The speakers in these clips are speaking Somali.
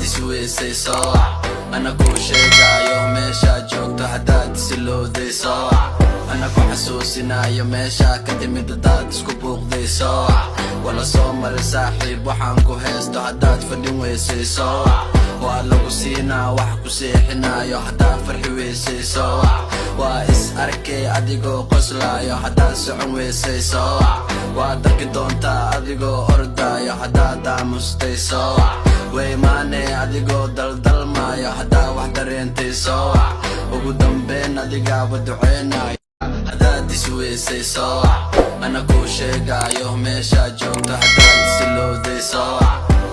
isweysayso ana ku sheegayo meesha joogto hadaad silowdayso ana ku xasuusinayo meesha ka timid dad isku buuqdayso wala soo mar saaxiib waxaan ku heesto hadaad fadhin weysayso waa lagu siinaa wax ku seexinayo hadaad farxi weysayso waa is arkay adigoo qoslaayo hadaad socon weysayso waa darki doontaa adigoo ordaayo hadaad aamustayso way maane adigoo daldalmaayo hadaad wax dareentayso ugu dambeyn adigaaba duceynayo hadaad isweysayso ana ku sheegayo meesha joogto hadaad silowdayso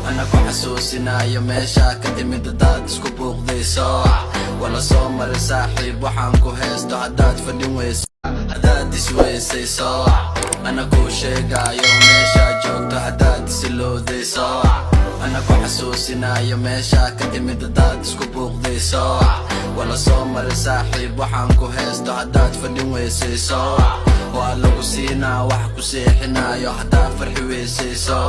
ana ku xasuusinayo meesha ka timid dad isku buuqdayso wala soo mar saaxiib waxaan ku heesto hadaad fadhin weyso hadaad isweysayso ana ku sheegayo meesha joogto hadaad silowdayso ana ku xasuusinayo meesha ka timid dad isku buuqdayso wala soo mar saaxiib waxaan ku heesto hadaad fadhin weysayso waa lagu siinaa wax ku seexinayo hadaad farxi weysayso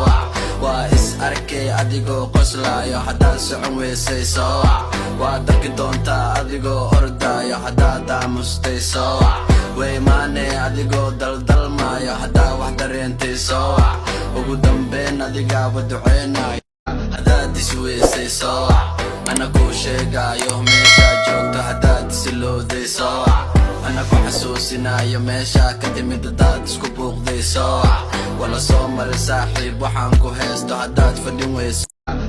waa is arkay adigoo qoslaayo hadaad socon weysayso waa darki doontaa adigoo ordaayo hadaad aamustayso way maane adigoo daldalmaayo hadaad wax dareentayso ugu dambeyn adigaaba duceynayo hadaad isweysayso ana ku sheegayo meesha joogto hadaad silowdayso ana ku xasuusinayo meesha ka timid dad isku buuqdayso wala soo mar saaxiib waxaan ku heesto hadaad fadhin weyso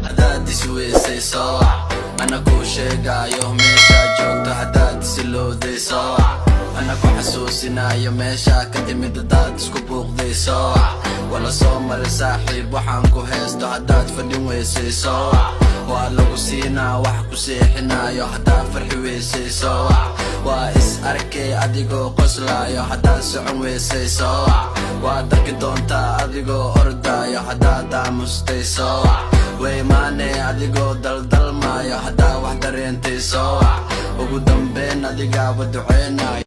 hadaad isweysayso ana ku sheegayo meesha joogto hadaad silowdayso ana ku xasuusinayo meesha ka timid dad isku buuqdayso wala soo mar saaxiib waxaan ku heesto hadaad fadhin weysayso waa lagu siinaa wax ku seexinayo hadaad farxi weysayso waa is arkay adigoo qoslaayo hadaad socon weysayso waa darki doontaa adigoo ordaayo hadaad aamustayso way maane adigoo daldalmaayo hadaad wax dareentayso ugu dambeyn adigaaba duceynayo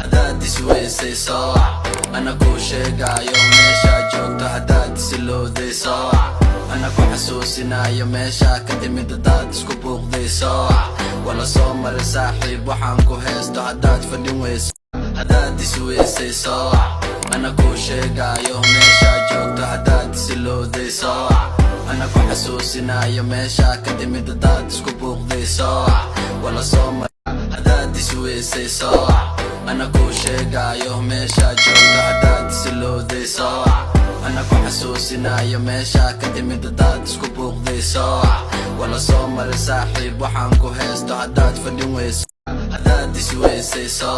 hadaad isweysayso ana ku sheegayo meesha joogto hadaad silowdayso ana ku xasuusinayo meesha ka timid dad isku buuqdayso wala soo mar saaxiib waxaan ku heesto hadaad fadhin weyso hadaad isweysayso ana ku sheegayo meesha joogto hadaad silowdayso ana ku xasuusinayo meesha ka timid dad isku buuqdayso wala soo mar hadaad isweysayso ana ku sheegayo meesha joogto hadaad silowdayso ana ku xasuusinayo meesha ka timid dad isku buuqdayso wala soo mar saaxiib waxaan ku heesto hadaad fadhin weyso hadaad isweysayso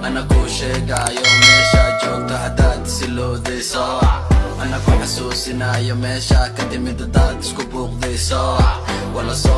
ana ku sheegayo meesha joogto hadaad silowdayso ana ku xasuusinayo meesha ka timid dad isku buuqdayso wala soo